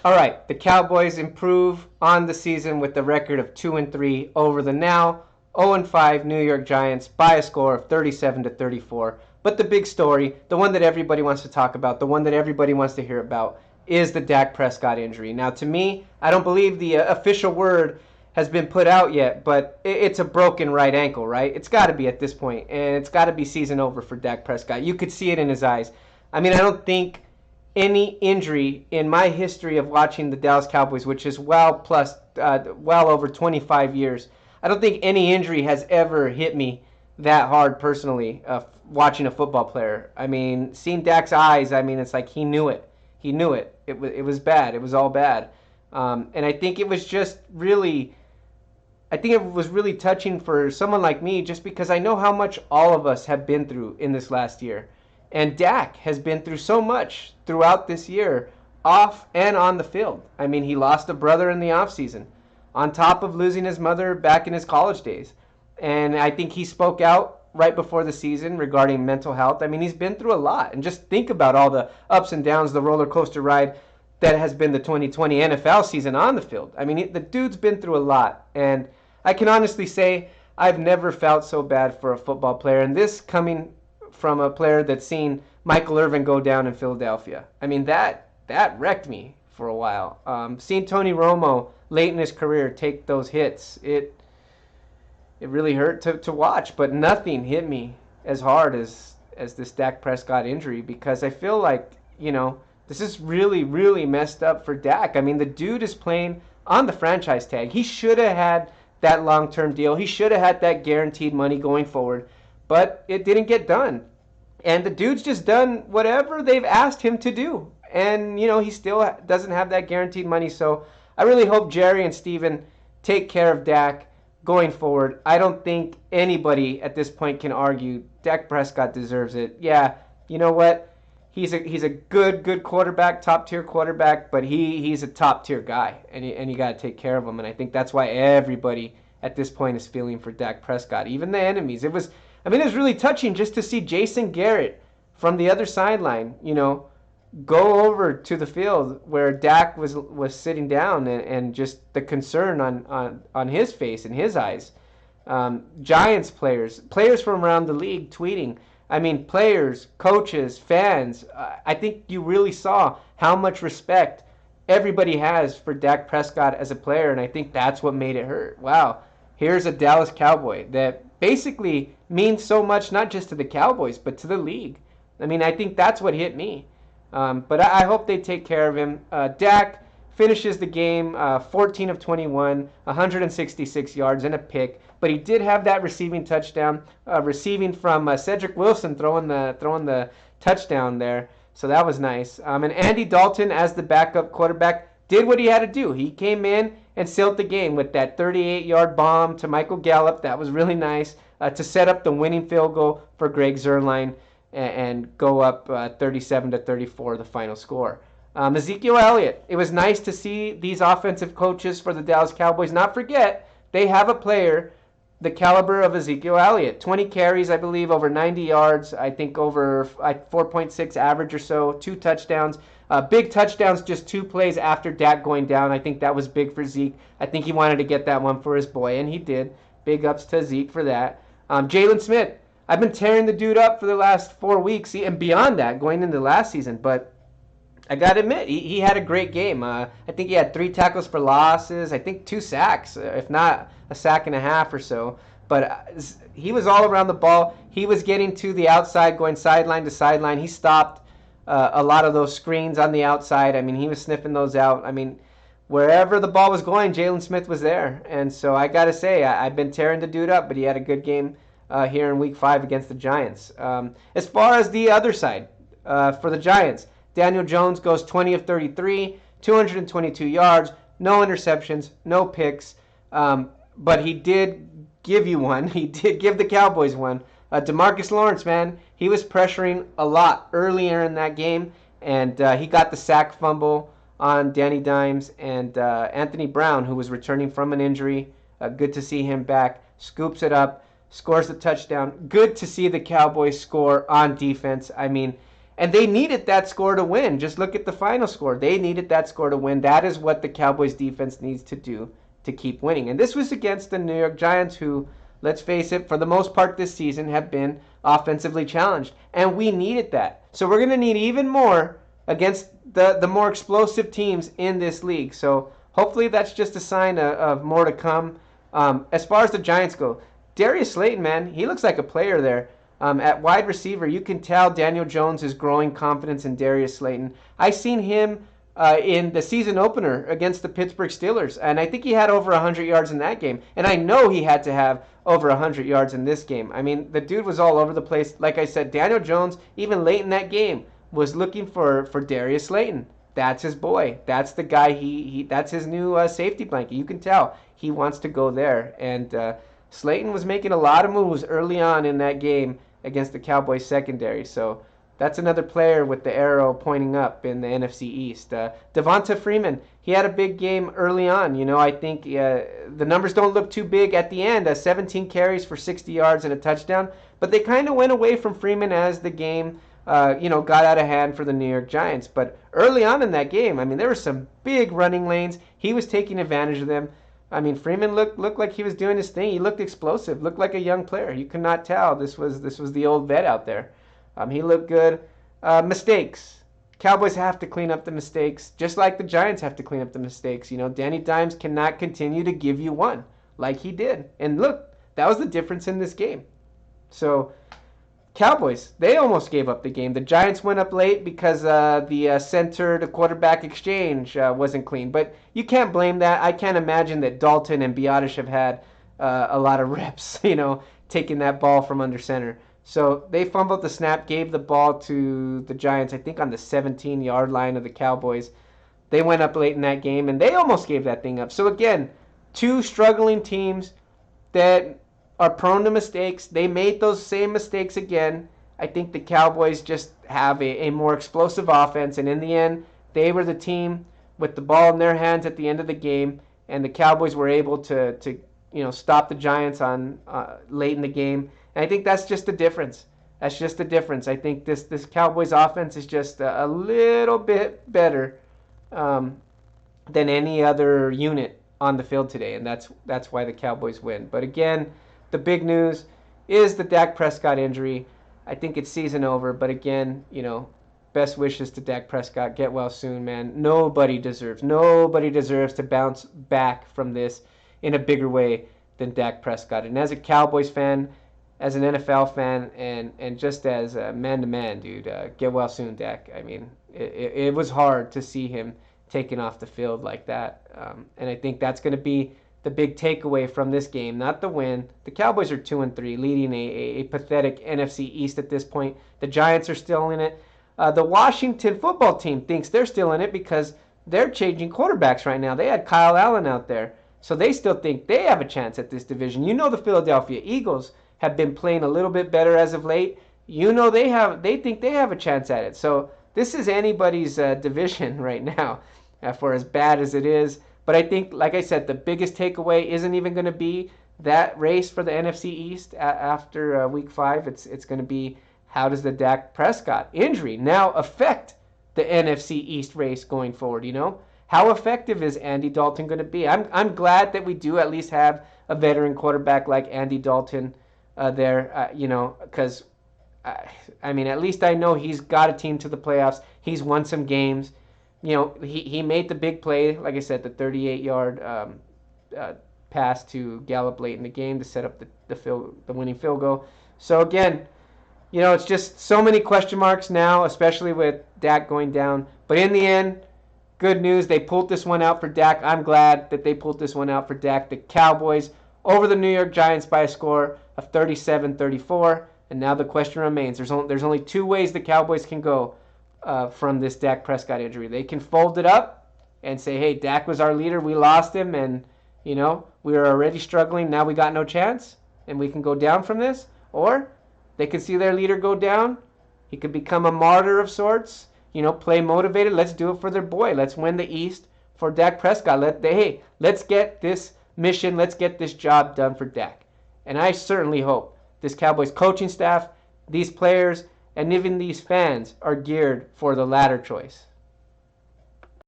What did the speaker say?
All right, the Cowboys improve on the season with the record of 2-3 over the now 0-5 New York Giants by a score of 37-34. But the big story, the one that everybody wants to talk about, the one that everybody wants to hear about, is the Dak Prescott injury. Now, to me, I don't believe the official word has been put out yet, but it's a broken right ankle, right? It's got to be at this point, and it's got to be season over for Dak Prescott. You could see it in his eyes. I mean, I don't think any injury in my history of watching the Dallas Cowboys, which is well over 25 years, I don't think any injury has ever hit me that hard personally watching a football player. I mean, seeing Dak's eyes, I mean, it's like he knew it. He knew it. It was bad. It was all bad. And I think it was just really, I think it was really touching for someone like me just because I know how much all of us have been through in this last year. And Dak has been through so much throughout this year, off and on the field. I mean, he lost a brother in the offseason, on top of losing his mother back in his college days. And I think he spoke out right before the season regarding mental health. I mean, he's been through a lot. And just think about all the ups and downs, the roller coaster ride that has been the 2020 NFL season on the field. I mean, the dude's been through a lot. And I can honestly say I've never felt so bad for a football player. And this coming from a player that's seen Michael Irvin go down in Philadelphia. I mean, that wrecked me for a while. Seeing Tony Romo late in his career take those hits, it really hurt to watch, but nothing hit me as hard as this Dak Prescott injury because I feel like, this is really, really messed up for Dak. I mean, the dude is playing on the franchise tag. He should have had that long-term deal. He should have had that guaranteed money going forward. But it didn't get done. And the dude's just done whatever they've asked him to do. And, he still doesn't have that guaranteed money. So I really hope Jerry and Steven take care of Dak going forward. I don't think anybody at this point can argue Dak Prescott deserves it. Yeah, you know what? He's a good quarterback, top-tier quarterback, but he's a top-tier guy. And you got to take care of him. And I think that's why everybody at this point is feeling for Dak Prescott. Even the enemies. It was really touching just to see Jason Garrett from the other sideline, go over to the field where Dak was sitting down and just the concern on his face and his eyes. Giants players from around the league tweeting. I mean, players, coaches, fans. I think you really saw how much respect everybody has for Dak Prescott as a player, and I think that's what made it hurt. Wow, here's a Dallas Cowboy that basically means so much not just to the Cowboys but to the league. I mean, I think that's what hit me. But I hope they take care of him. Dak finishes the game 14 of 21, 166 yards and a pick. But he did have that receiving touchdown, receiving from Cedric Wilson throwing the touchdown there. So that was nice. And Andy Dalton as the backup quarterback did what he had to do. He came in and sealed the game with that 38-yard bomb to Michael Gallup. That was really nice to set up the winning field goal for Greg Zuerlein and go up 37-34, the final score. Ezekiel Elliott, it was nice to see these offensive coaches for the Dallas Cowboys not forget they have a player the caliber of Ezekiel Elliott. 20 carries, I believe, over 90 yards, I think over 4.6 average or so, 2 touchdowns. Big touchdowns just 2 plays after Dak going down. I think that was big for Zeke. I think he wanted to get that one for his boy, and he did. Big ups to Zeke for that. Jalen Smith, I've been tearing the dude up for the last 4 weeks and beyond that, going into last season. But I got to admit, he had a great game. I think he had 3 tackles for losses. I think 2 sacks, if not a sack and a half or so. But he was all around the ball. He was getting to the outside, going sideline to sideline. He stopped a lot of those screens on the outside. I mean, he was sniffing those out. I mean, wherever the ball was going, Jalen Smith was there. And so I got to say, I've been tearing the dude up, but he had a good game here in Week 5 against the Giants. As far as the other side, for the Giants, Daniel Jones goes 20 of 33, 222 yards, no interceptions, no picks. But he did give you one. He did give the Cowboys one. DeMarcus Lawrence, man, he was pressuring a lot earlier in that game, and he got the sack fumble on Danny Dimes, and Anthony Brown, who was returning from an injury, good to see him back, scoops it up, scores the touchdown. Good to see the Cowboys score on defense. I mean, And they needed that score to win. Just look at the final score. They needed that score to win. That is what the Cowboys defense needs to do to keep winning. And this was against the New York Giants, who, let's face it, for the most part this season have been offensively challenged. And we needed that. So we're going to need even more against the more explosive teams in this league. So hopefully that's just a sign of more to come. As far as the Giants go, Darius Slayton, man, he looks like a player there. At wide receiver, you can tell Daniel Jones is growing confidence in Darius Slayton. I seen him in the season opener against the Pittsburgh Steelers, and I think he had over 100 yards in that game. And I know he had to have over 100 yards in this game. I mean, the dude was all over the place. Like I said, Daniel Jones, even late in that game, was looking for Darius Slayton. That's his boy. That's the guy. That's his new safety blanket. You can tell he wants to go there. And Slayton was making a lot of moves early on in that game against the Cowboys secondary. So that's another player with the arrow pointing up in the NFC East. Devonta Freeman, he had a big game early on. You know, I think the numbers don't look too big at the end. 17 carries for 60 yards and a touchdown. But they kind of went away from Freeman as the game got out of hand for the New York Giants. But early on in that game, I mean, there were some big running lanes. He was taking advantage of them. I mean, Freeman looked like he was doing his thing. He looked explosive, looked like a young player. You could not tell this was the old vet out there. He looked good. Mistakes. Cowboys have to clean up the mistakes, just like the Giants have to clean up the mistakes. You know, Danny Dimes cannot continue to give you one like he did. And look, that was the difference in this game. So Cowboys, they almost gave up the game. The Giants went up late because the center to quarterback exchange wasn't clean. But you can't blame that. I can't imagine that Dalton and Biotish have had a lot of reps, taking that ball from under center. So they fumbled the snap, gave the ball to the Giants, I think on the 17-yard line of the Cowboys. They went up late in that game, and they almost gave that thing up. So again, two struggling teams that are prone to mistakes. They made those same mistakes again. I think the Cowboys just have a more explosive offense, and in the end, they were the team with the ball in their hands at the end of the game, and the Cowboys were able to stop the Giants on late in the game. And I think that's just the difference. That's just the difference. I think this Cowboys offense is just a little bit better than any other unit on the field today, and that's why the Cowboys win. But again, the big news is the Dak Prescott injury. I think it's season over, but again, best wishes to Dak Prescott. Get well soon, man. Nobody deserves to bounce back from this in a bigger way than Dak Prescott. And as a Cowboys fan, as an NFL fan, and just as a man-to-man, dude, get well soon, Dak. I mean, it was hard to see him taken off the field like that. And I think that's going to be the big takeaway from this game, not the win. The Cowboys are 2-3, leading a pathetic NFC East at this point. The Giants are still in it. The Washington football team thinks they're still in it because they're changing quarterbacks right now. They had Kyle Allen out there, so they still think they have a chance at this division. The Philadelphia Eagles have been playing a little bit better as of late. They think they have a chance at it. So this is anybody's division right now, for as bad as it is. But I think, like I said, the biggest takeaway isn't even going to be that race for the NFC East after Week 5. It's going to be, how does the Dak Prescott injury now affect the NFC East race going forward? How effective is Andy Dalton going to be? I'm glad that we do at least have a veteran quarterback like Andy Dalton there. Because at least I know he's got a team to the playoffs. He's won some games. He made the big play, like I said, the 38-yard pass to Gallup late in the game to set up the winning field goal. So again, it's just so many question marks now, especially with Dak going down. But in the end, good news, they pulled this one out for Dak. I'm glad that they pulled this one out for Dak. The Cowboys over the New York Giants by a score of 37-34. And now the question remains, there's only two ways the Cowboys can go from this Dak Prescott injury. They can fold it up and say, hey, Dak was our leader. We lost him, and, we were already struggling. Now we got no chance, and we can go down from this. Or they can see their leader go down. He could become a martyr of sorts, play motivated. Let's do it for their boy. Let's win the East for Dak Prescott. Let's get this mission. Let's get this job done for Dak. And I certainly hope this Cowboys coaching staff, these players, and even these fans are geared for the latter choice.